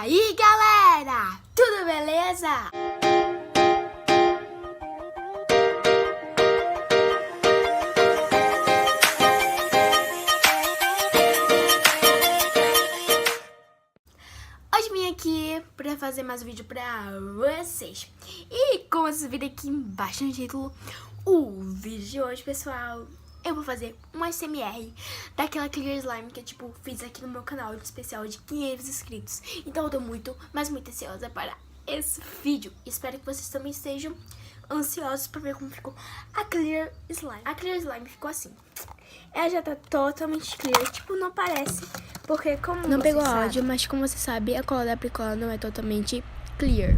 aí, galera? Tudo beleza? Hoje vim aqui pra fazer mais um vídeo pra vocês. E como vocês viram aqui embaixo no título, o vídeo de hoje, pessoal, eu vou fazer um ASMR daquela Clear Slime que eu, fiz aqui no meu canal de especial de 500 inscritos. Então eu tô muito, mas muito ansiosa para esse vídeo. Espero que vocês também estejam ansiosos pra ver como ficou a Clear Slime. A Clear Slime ficou assim. Ela já tá totalmente clear, não parece, porque como não pegou sabe, áudio, mas como você sabe, a cola da Apricola não é totalmente clear.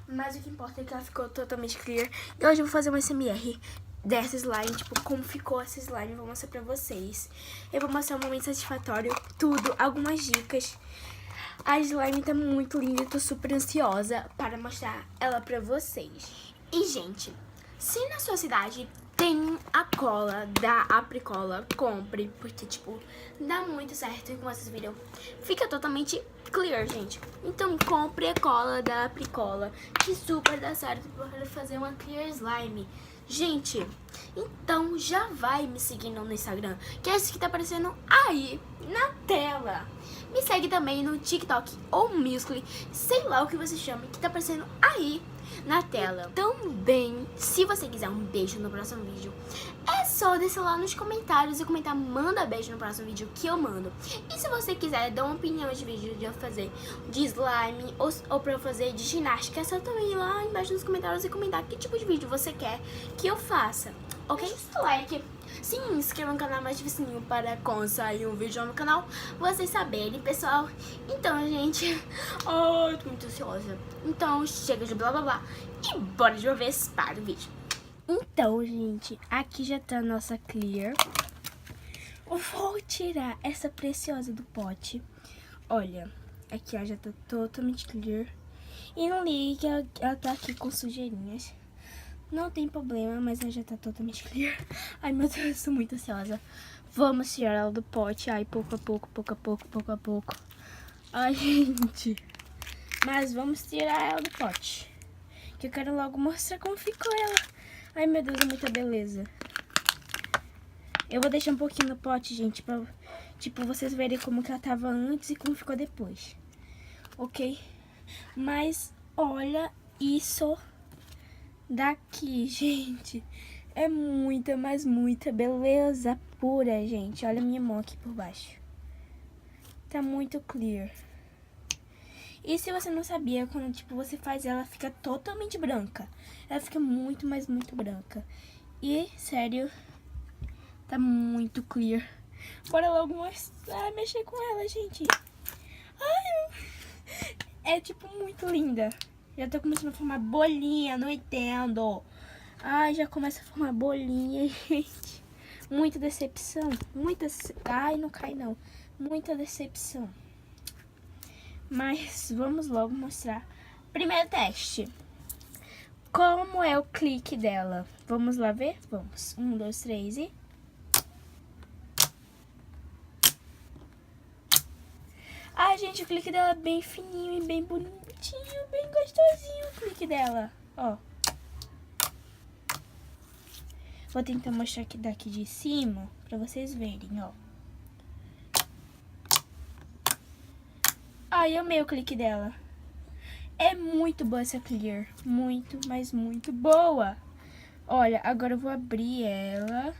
Mas o que importa é que ela ficou totalmente clear. E hoje eu vou fazer uma ASMR dessa slime, como ficou essa slime, eu vou mostrar pra vocês. Eu vou mostrar um momento satisfatório, tudo, algumas dicas. A slime tá muito linda, eu tô super ansiosa para mostrar ela pra vocês. E, gente, se na sua cidade tem a cola da Apricola, compre, porque, dá muito certo, como vocês viram. Fica totalmente clear, gente. Então, compre a cola da Apricola, que super dá certo para fazer uma clear slime. Gente, então já vai me seguindo no Instagram, que é esse que tá aparecendo aí na tela. Me segue também no TikTok ou Musical.ly, sei lá o que você chama, que tá aparecendo aí na tela. Também, se você quiser um beijo no próximo vídeo, é só descer lá nos comentários e comentar manda beijo no próximo vídeo que eu mando. E se você quiser dar uma opinião de vídeo de eu fazer de slime ou pra eu fazer de ginástica, é só também ir lá embaixo nos comentários e comentar que tipo de vídeo você quer que eu faça, ok? Deixa seu like, se inscreva no canal, mais sininho para quando sair um vídeo no canal vocês saberem, pessoal. Então, gente, eu tô muito ansiosa. Então, chega de blá blá blá e bora de uma vez para o vídeo. Então, gente, aqui já tá a nossa clear. Eu vou tirar essa preciosa do pote. Olha, aqui ó, já tá totalmente clear. E não ligue que ela tá aqui com sujeirinhas. Não tem problema, mas ela já tá totalmente clear. Ai, meu Deus, eu sou muito ansiosa. Vamos tirar ela do pote. Ai, pouco a pouco, pouco a pouco, pouco a pouco. Ai, gente. Mas vamos tirar ela do pote, que eu quero logo mostrar como ficou ela. Ai, meu Deus, é muita beleza. Eu vou deixar um pouquinho no pote, gente, pra, vocês verem como que ela tava antes e como ficou depois. Ok? Mas, olha isso daqui, gente. É muita, mas muita beleza pura, gente. Olha a minha mão aqui por baixo. Tá muito clear. E se você não sabia, quando você faz ela, fica totalmente branca. Ela fica muito, mas muito branca. E, sério, tá muito clear. Bora logo mostrar, mexer com ela, gente. Ai, é muito linda. Já tô começando a formar bolinha, não entendo. Ai, já começa a formar bolinha, gente. Muita decepção. Ai, não cai não. Muita decepção. Mas vamos logo mostrar. Primeiro teste. Como é o clique dela? Vamos lá ver? Vamos. 1, 2, 3 e... Ai, gente, o clique dela é bem fininho e bem bonitinho, bem gostosinho o clique dela. Ó. Vou tentar mostrar aqui daqui de cima pra vocês verem, ó. Ai, amei o clique dela. É muito boa essa clear. Muito, mas muito boa. Olha, agora eu vou abrir ela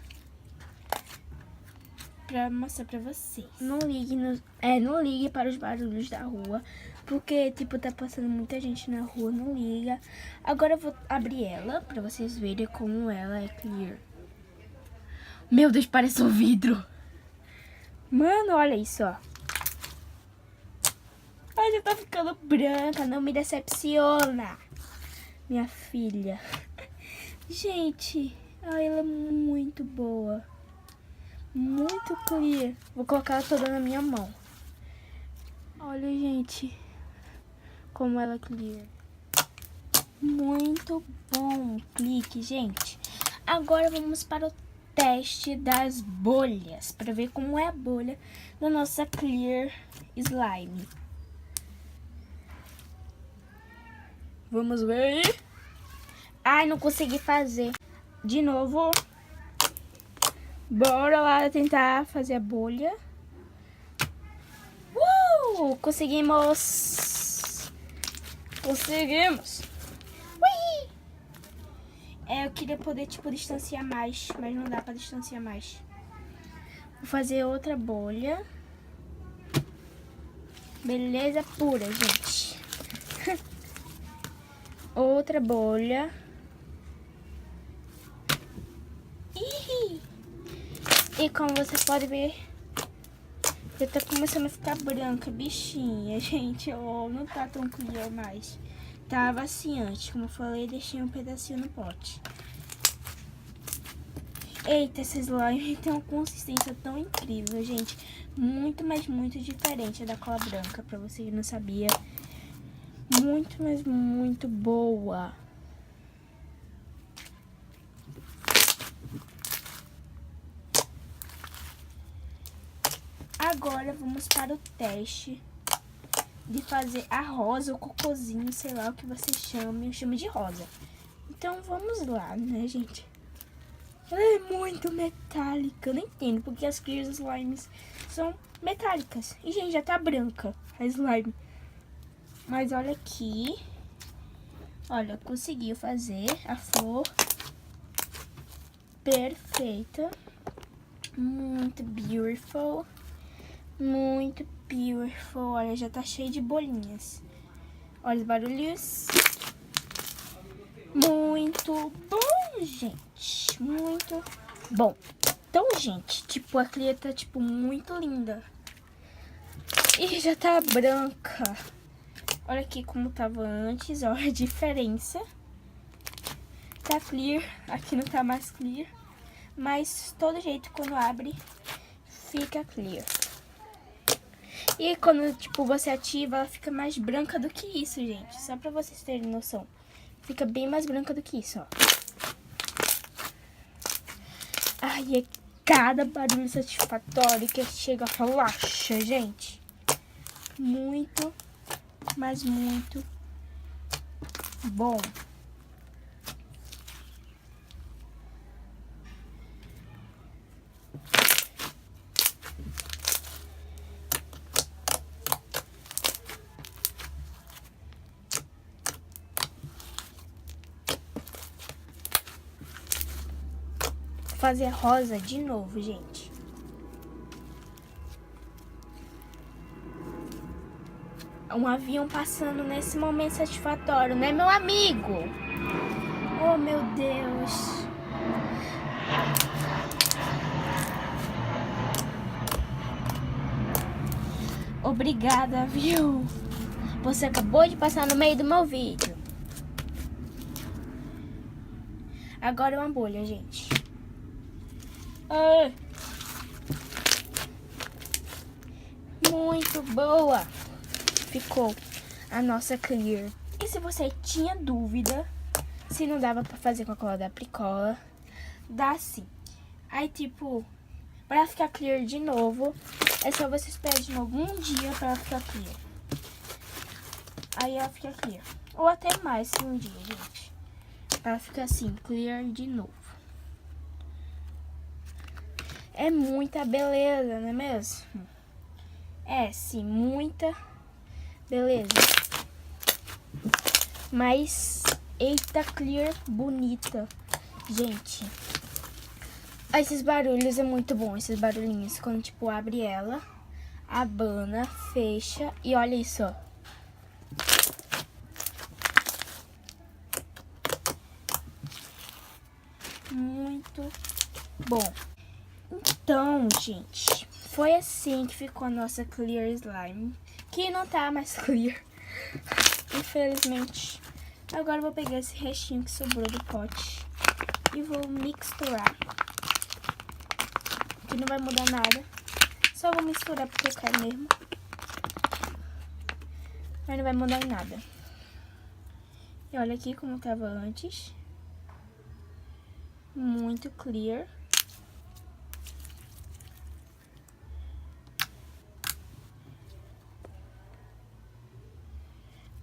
pra mostrar pra vocês. Não ligue para os barulhos da rua, porque, tá passando muita gente na rua, não liga. Agora eu vou abrir ela pra vocês verem como ela é clear. Meu Deus, parece um vidro. Mano, olha isso, ó. Ai, já tá ficando branca, não me decepciona, minha filha. Gente, ai, ela é muito boa. Muito clear. Vou colocar ela toda na minha mão. Olha, gente, como ela é clear. Muito bom clique, gente. Agora vamos para o teste das bolhas, para ver como é a bolha da nossa clear slime. Vamos ver. Ai, não consegui fazer. De novo. Bora lá tentar fazer a bolha. Conseguimos! Conseguimos! Ui! Eu queria poder, tipo, distanciar mais, mas não dá pra distanciar mais. Vou fazer outra bolha. Beleza pura, gente. Outra bolha. Ih! E como você pode ver, já tá começando a ficar branca, bichinha, gente. Oh, não tá tão clear mais. Tava assim antes, como eu falei, deixei um pedacinho no pote. Eita, esse slime tem uma consistência tão incrível, gente. Muito, mas muito diferente da cola branca, pra você que não sabia. Muito, mas muito boa. Agora vamos para o teste de fazer a rosa, o cocôzinho, sei lá o que você chame, eu chamo de rosa. Então vamos lá, né, gente? Ela é muito metálica, eu não entendo porque as clear slimes são metálicas. E, gente, já tá branca a slime. Mas olha aqui. Olha, conseguiu fazer a flor perfeita. Muito beautiful. Muito beautiful. Olha, já tá cheio de bolinhas. Olha os barulhos. Muito bom, gente. Muito bom. Então, gente, tipo, a clear tá, tipo, muito linda. E já tá branca. Olha aqui como tava antes, ó, a diferença. Tá clear, aqui não tá mais clear. Mas, todo jeito, quando abre, fica clear. E quando, tipo, você ativa, ela fica mais branca do que isso, gente. Só pra vocês terem noção. Fica bem mais branca do que isso, ó. Ai, é cada barulho satisfatório que chega, relaxa, gente. Muito, mas muito bom. Vou fazer rosa de novo, gente. Um avião passando nesse momento satisfatório, né, meu amigo? Oh, meu Deus. Obrigada, viu? Você acabou de passar no meio do meu vídeo. Agora é uma bolha, gente. Muito boa ficou a nossa clear. E se você tinha dúvida se não dava pra fazer com a cola da Pricola, dá sim. Aí, tipo, pra ficar clear de novo, é só você esperar de novo um dia pra ela ficar clear. Aí ela fica clear. Ou até mais que um dia, gente. Pra ela ficar assim, clear de novo. É muita beleza, não é mesmo? É, sim, muita beleza. Mas, eita, clear bonita. Gente, esses barulhos é muito bom, esses barulhinhos. Quando, tipo, abre ela, abana, fecha e olha isso, ó. Muito bom. Então, gente, foi assim que ficou a nossa clear slime. Que não tá mais clear, infelizmente. Agora eu vou pegar esse restinho que sobrou do pote e vou misturar. Que não vai mudar nada. Só vou misturar porque eu quero mesmo. Mas não vai mudar em nada. E olha aqui como tava antes. Muito clear.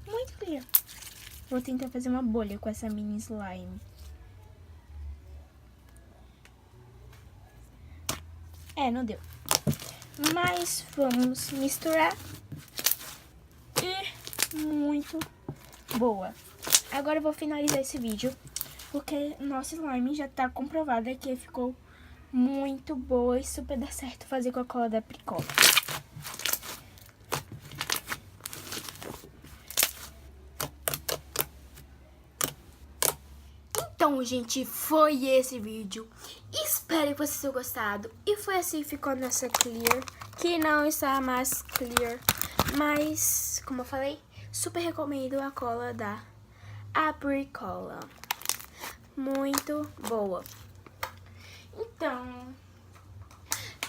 Muito clear. Vou tentar fazer uma bolha com essa mini slime. Não deu. Mas vamos misturar. E muito boa. Agora eu vou finalizar esse vídeo, porque nosso slime já tá comprovado que ficou muito boa e super dá certo fazer com a cola da Pricola. Então, gente, foi esse vídeo. Espero que vocês tenham gostado. E foi assim que ficou nossa clear, que não está mais clear. Mas, como eu falei, super recomendo a cola da Apricola. Muito boa. Então,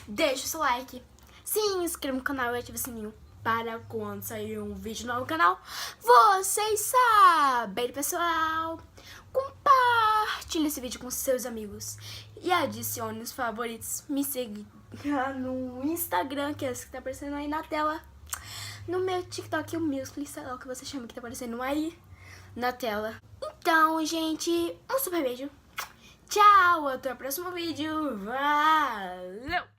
deixa o seu like, se inscreva no canal e ative o sininho para quando sair um vídeo novo no canal, vocês sabem, pessoal. Compartilhe esse vídeo com seus amigos e adicione os favoritos. Me siga no Instagram, que é esse que tá aparecendo aí na tela. No meu TikTok, o Musical.ly, sei lá o que você chama, que tá aparecendo aí na tela. Então, gente, um super beijo. Tchau, até o próximo vídeo. Valeu!